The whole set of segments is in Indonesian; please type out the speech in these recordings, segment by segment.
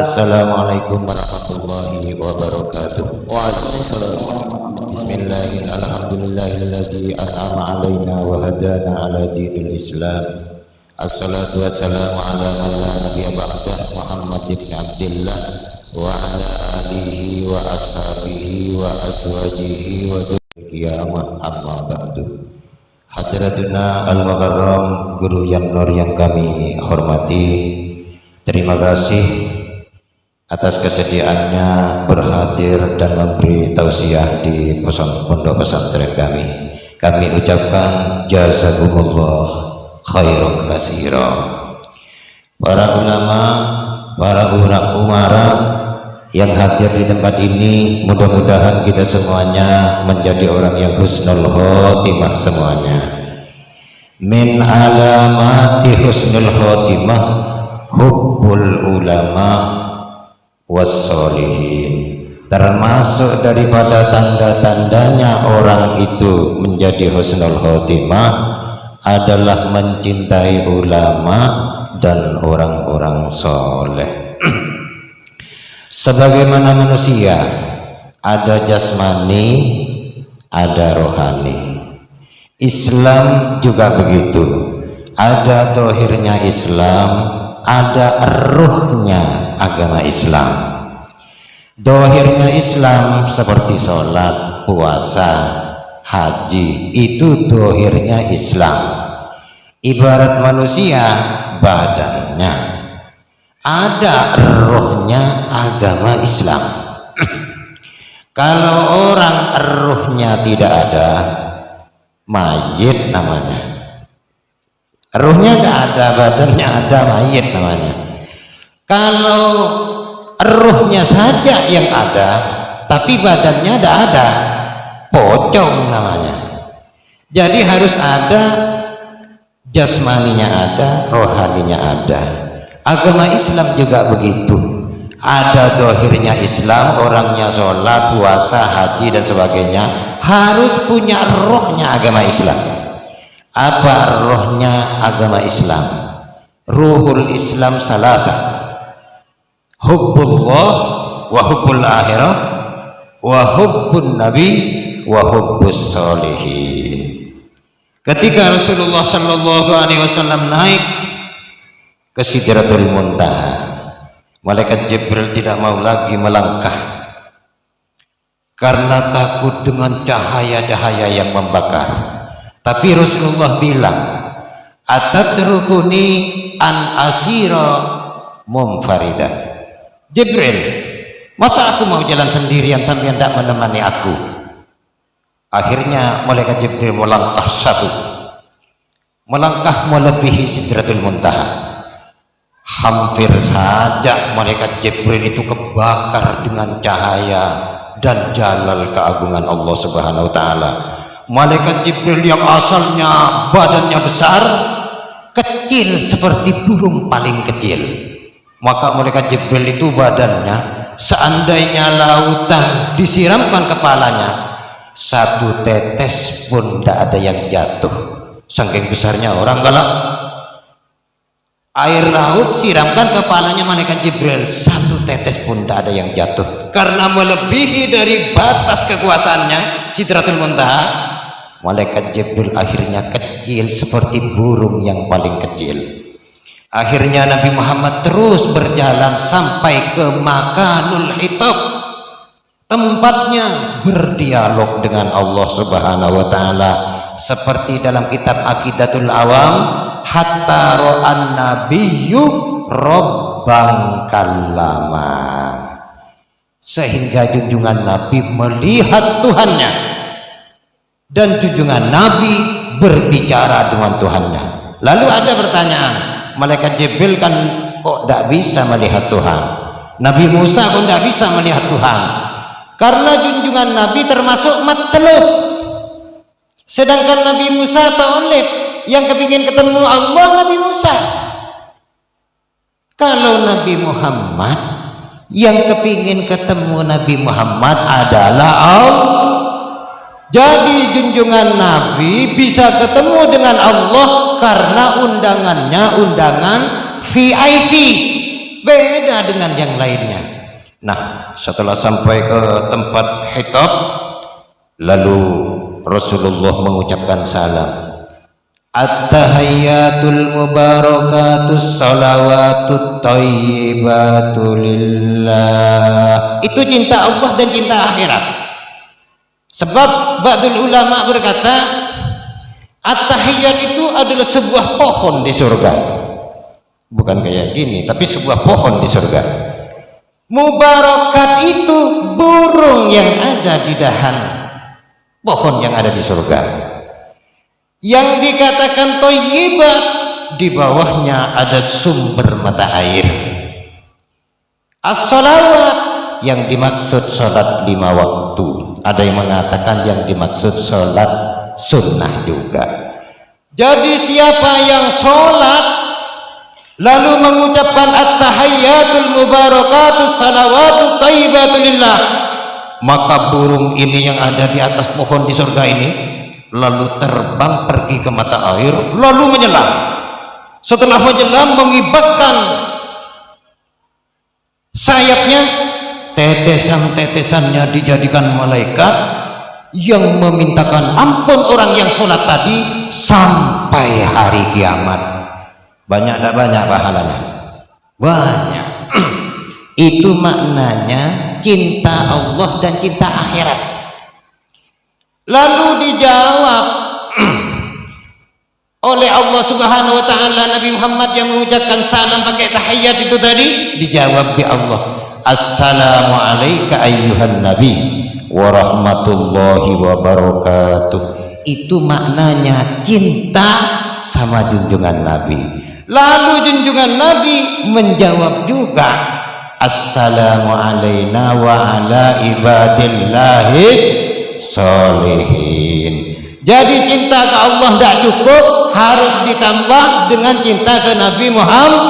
Assalamualaikum warahmatullahi wabarakatuh. Waalaikumsalam. Bismillahirrahmanirrahim. Alhamdulillahilladzi an'ama alaina wa hadana ala dinil Islam. Assalatu wassalamu ala man la nabiyya ba'dah Muhammad ibn Abdillah wa ala alihi wa ashabihi wa azwajihi wa qiyamah amma ba'du. Hadiratuna al-mukarram, guru yang nur yang kami hormati, terima kasih atas kesediaannya berhadir dan memberi tausiah di pondok pesantren kami. Kami ucapkan jazakumullah khairan katsira. Para ulama, para umara yang hadir di tempat ini, mudah-mudahan kita semuanya menjadi orang yang husnul khotimah semuanya. Min alamati husnul khotimah hubbul ulama wassolihin. Termasuk daripada tanda-tandanya orang itu menjadi husnul khotimah adalah mencintai ulama dan orang-orang soleh. Sebagaimana manusia ada jasmani, ada rohani. Islam juga begitu, ada dohirnya Islam, ada ruhnya agama Islam. Dohirnya Islam seperti sholat, puasa, haji, itu dohirnya Islam. Ibarat manusia badannya, ada ruhnya agama Islam. Kalau orang ruhnya tidak ada, mayit namanya. Ruhnya tidak ada, badannya ada, mayit namanya. Kalau ruhnya saja yang ada tapi badannya tidak ada, pocong namanya. Jadi harus ada jasmaninya, ada rohaninya, ada. Agama Islam juga begitu, ada dohirnya Islam, orangnya sholat, puasa, haji dan sebagainya, harus punya rohnya agama Islam. Apa rohnya agama Islam? Ruhul Islam salasa, hubbullah wa hubbul akhirah wa hubbun nabi wa hubbus solihin. Ketika Rasulullah sallallahu alaihi wasallam naik ke Sidratul Muntaha, malaikat Jibril tidak mau lagi melangkah karena takut dengan cahaya-cahaya yang membakar. Tapi Rasulullah bilang, atatrukuni an asira munfaridan. Jibril, masa aku mau jalan sendirian sampai tidak menemani aku? Akhirnya malaikat Jibril melangkah satu, melangkah melebihi Sidratul Muntaha. Hampir saja malaikat Jibril itu kebakar dengan cahaya dan jalal keagungan Allah Subhanahu wa taala. Malaikat Jibril yang asalnya badannya besar, kecil seperti burung paling kecil. Maka malaikat Jibril itu badannya, seandainya lautan disiramkan kepalanya, satu tetes pun tidak ada yang jatuh. Saking besarnya orang. Kalau air laut siramkan kepalanya malaikat Jibril, satu tetes pun tidak ada yang jatuh, karena melebihi dari batas kekuasaannya Sidratul Muntaha. Malaikat Jibril akhirnya kecil seperti burung yang paling kecil. Akhirnya Nabi Muhammad terus berjalan sampai ke Makanul Hitab, tempatnya berdialog dengan Allah Subhanahu wa taala, seperti dalam kitab Aqidatul Awam, hatta ra'an nabiyyu rabban kallama, sehingga junjungan Nabi melihat Tuhannya dan junjungan Nabi berbicara dengan Tuhannya. Lalu ada pertanyaan, malaikat Jibril kan kok tidak bisa melihat Tuhan, Nabi Musa kok tidak bisa melihat Tuhan? Karena junjungan Nabi termasuk matlub, sedangkan Nabi Musa taulib, yang kepingin ketemu Allah Nabi Musa. Kalau Nabi Muhammad, yang kepingin ketemu Nabi Muhammad adalah Allah. Jadi junjungan Nabi bisa ketemu dengan Allah karena undangannya undangan VIP, beda dengan yang lainnya. Nah, setelah sampai ke tempat khitab, lalu Rasulullah mengucapkan salam. At-tahiyyatul mubarakatus salawatut thayyibatu lillah. Itu cinta Allah dan cinta akhirat. Sebab ba'dul ulama berkata, at-tahiyyat itu adalah sebuah pohon di surga. Bukan kayak gini, tapi sebuah pohon di surga. Mubarakat itu burung yang ada di dahan pohon yang ada di surga. Yang dikatakan thayyibah, di bawahnya ada sumber mata air. As-salawat, yang dimaksud sholat 5 waktu. Ada yang mengatakan yang dimaksud sholat sunnah juga. Jadi siapa yang sholat lalu mengucapkan at-tahiyyatul mubarakatus salawatut thayyibatu lillah, maka burung ini yang ada di atas pohon di surga ini lalu terbang pergi ke mata air, lalu menyelam. Setelah menyelam, mengibaskan sayapnya, tetesan-tetesannya dijadikan malaikat yang memintakan ampun orang yang sholat tadi sampai hari kiamat. Banyak tak banyak pahalanya? Banyak. Itu maknanya cinta Allah dan cinta akhirat. Lalu dijawab oleh Allah Subhanahu wa taala, Nabi Muhammad yang mengucapkan salam pakai tahiyyat itu tadi, dijawab bi Allah, assalamu alayka ayyuhan nabi wa rahmatullahi wa barakatuh. Itu maknanya cinta sama junjungan Nabi. Lalu junjungan Nabi menjawab juga, assalamu alayna wa ala ibadillahis solihin. Jadi cinta ke Allah tidak cukup, harus ditambah dengan cinta ke Nabi Muhammad.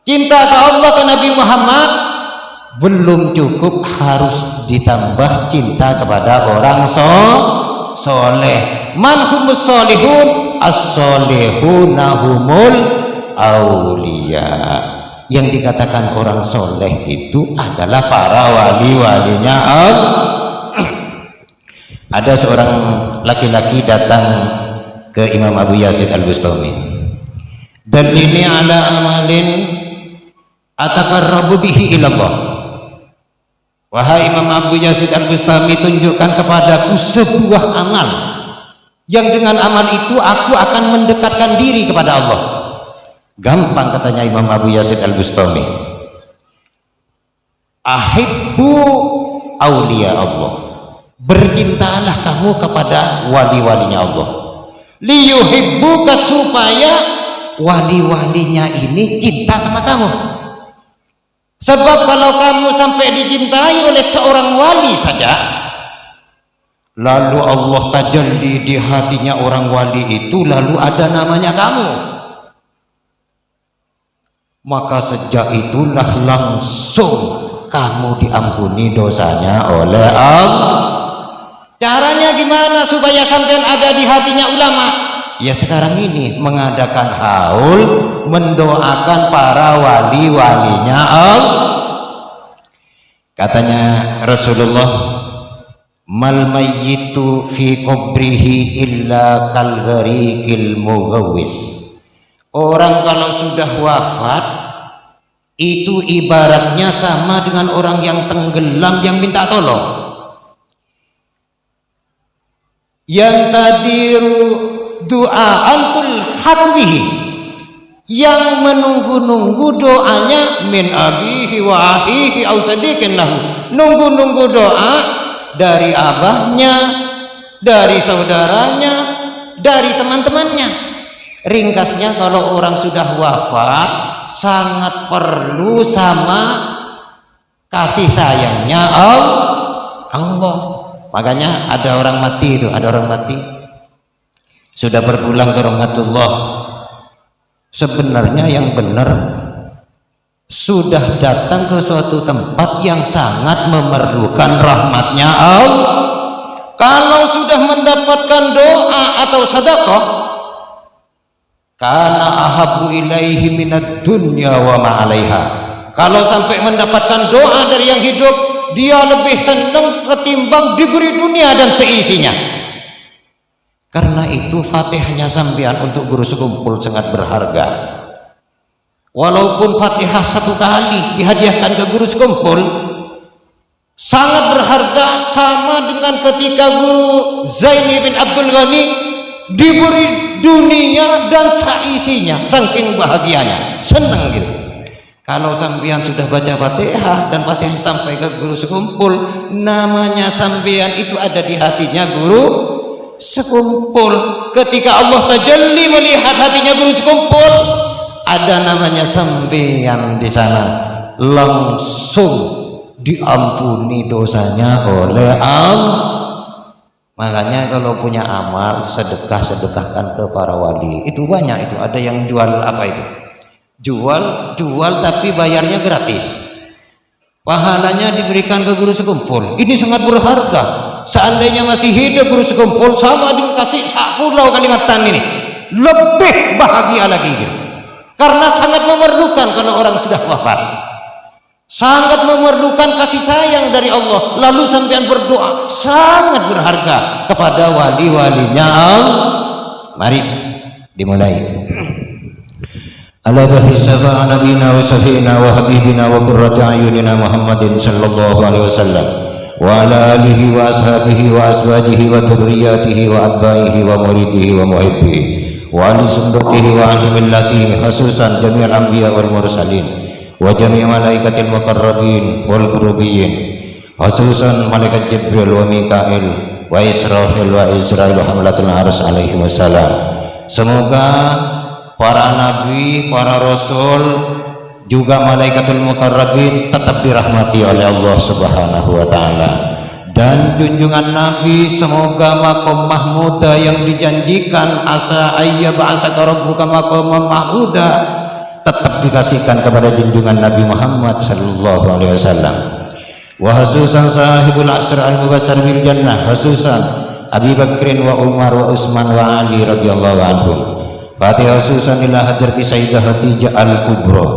Cinta ke Allah, ke Nabi Muhammad belum cukup, harus ditambah cinta kepada orang soleh. Man humus solihun, as-solihuna humul aulia. Yang dikatakan orang soleh itu adalah para wali-walinya Allah. Ada seorang laki-laki datang ke Imam Abu Yazid Al-Bustami. Dalilni ala amalin atakarrabu bihi ilallah. Wahai Imam Abu Yazid Al-Bustami, tunjukkan kepadaku sebuah amal yang dengan amal itu aku akan mendekatkan diri kepada Allah. Gampang, katanya Imam Abu Yazid Al-Bustami. Ahibbu auliya Allah. Bercintalah kamu kepada wali-walinya Allah. Liyuhibbuka, supaya wali-walinya ini cinta sama kamu. Sebab kalau kamu sampai dicintai oleh seorang wali saja, lalu Allah tajalli di hatinya orang wali itu, lalu ada namanya kamu, maka sejak itulah langsung kamu diampuni dosanya oleh Allah. Caranya gimana supaya sampean ada di hatinya ulama? Ya sekarang ini mengadakan haul, mendoakan para wali-walinya Allah. Katanya Rasulullah, mal mayyitu fi qabrihi illa kal gharikil mughawwis. Orang kalau sudah wafat itu ibaratnya sama dengan orang yang tenggelam yang minta tolong. Yang tadiru doa antul hatbihi, yang menunggu-nunggu doanya min abihi wa ahihi au sadiqin lahu, nunggu-nunggu doa dari abahnya, dari saudaranya, dari teman-temannya. Ringkasnya, kalau orang sudah wafat sangat perlu sama kasih sayangnya Allah. Makanya ada orang mati itu, ada orang mati sudah berpulang ke rahmatullah, sebenarnya yang benar sudah datang ke suatu tempat yang sangat memerlukan rahmatnya Allah. Kalau sudah mendapatkan doa atau sedekah, karena ahabbu ilaihi minad dunya wa ma 'alaiha, Kalau sampai mendapatkan doa dari yang hidup, dia lebih senang ketimbang diberi dunia dan seisinya. Karena itu Fatihahnya sampean untuk guru sekumpul sangat berharga. Walaupun Fatihah satu kali dihadiahkan ke guru sekumpul, sangat berharga, sama dengan ketika guru Zaini bin Abdul Ghani diberi dunia dan seisinya, saking bahagianya, senang gitu. Kalau sampean sudah baca Fatihah dan Fatihah sampai ke guru sekumpul, namanya sampean itu ada di hatinya guru sekumpul. Ketika Allah tajalli melihat hatinya guru sekumpul, ada namanya sampean di sana, langsung diampuni dosanya oleh Allah. Makanya kalau punya amal, sedekahkan ke para wali. Itu banyak, itu ada yang jual apa itu? Jual tapi bayarnya gratis. Pahalanya diberikan ke guru sekumpul. Ini sangat berharga. Seandainya masih hidup guru sekumpul, sama dikasih 10 kalimat ini, lebih bahagia lagi gitu. Karena sangat memerlukan kalau orang sudah wafat. Sangat memerlukan kasih sayang dari Allah. Lalu sampean berdoa, sangat berharga kepada wali-walinya Allah. Mari dimulai. Ala bahri syafa'a nabina wa syafi'ina wa habibina wa qurrati ayunina Muhammadin sallallahu alaihi wasallam wa ala alihi wa ashabihi wa azwajihi wa dzurriyyatihi wa atba'ihi wa muridihi wa muhibbihi wa ahli sunnatihi wa ahli millatihi, khususan jami'al anbiya wal mursalin wa jami' malaikatil muqarrabin wal qurubiyyin, khususan malaikat Jibril wa Mikail wa Israfil wa Israil hamlatul ars alaihi wasallam. Semoga para nabi, para rasul, juga malaikatul muqarrabin tetap dirahmati oleh Allah Subhanahu wa taala. Dan junjungan Nabi, semoga maqam mahmuda yang dijanjikan asa ayyab'asaka rabbuka maqaman mahmuda tetap dikasihkan kepada junjungan Nabi Muhammad sallallahu alaihi wasallam. Wa khususan sahibul asr al-mubasyshir bil jannah, khususan Abi Bakrin wa Umar wa Utsman wa Ali radhiyallahu anhum. Fatihah khususan ila hadrati Sayyidah Khadijah al-Kubra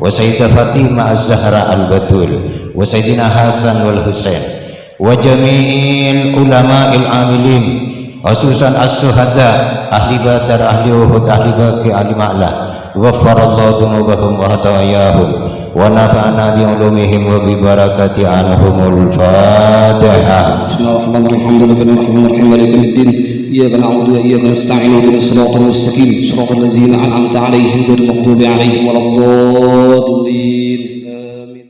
wa Sayyidah Fatimah az-Zahra al-Batul wa Sayyidina Hasan wal Husain wa jami'il ulama'il amilin, khususan as-suhada, ahli Badar, ahli Uhud, ahli Baqi, ahli Ma'lah, ghaffarallahu dzunubahum wa hatayahum wa nafa'ana bi ulumihim wa bi barakati anhumul Fatihah. Bismillahirrahmanirrahim. Maliki yaumiddin. إياك نعبد وإياك نستعين اهدنا الصراط المستقيم صراط الذين أنعمت عليهم غير المغضوب عليهم ولا الضالين آمين.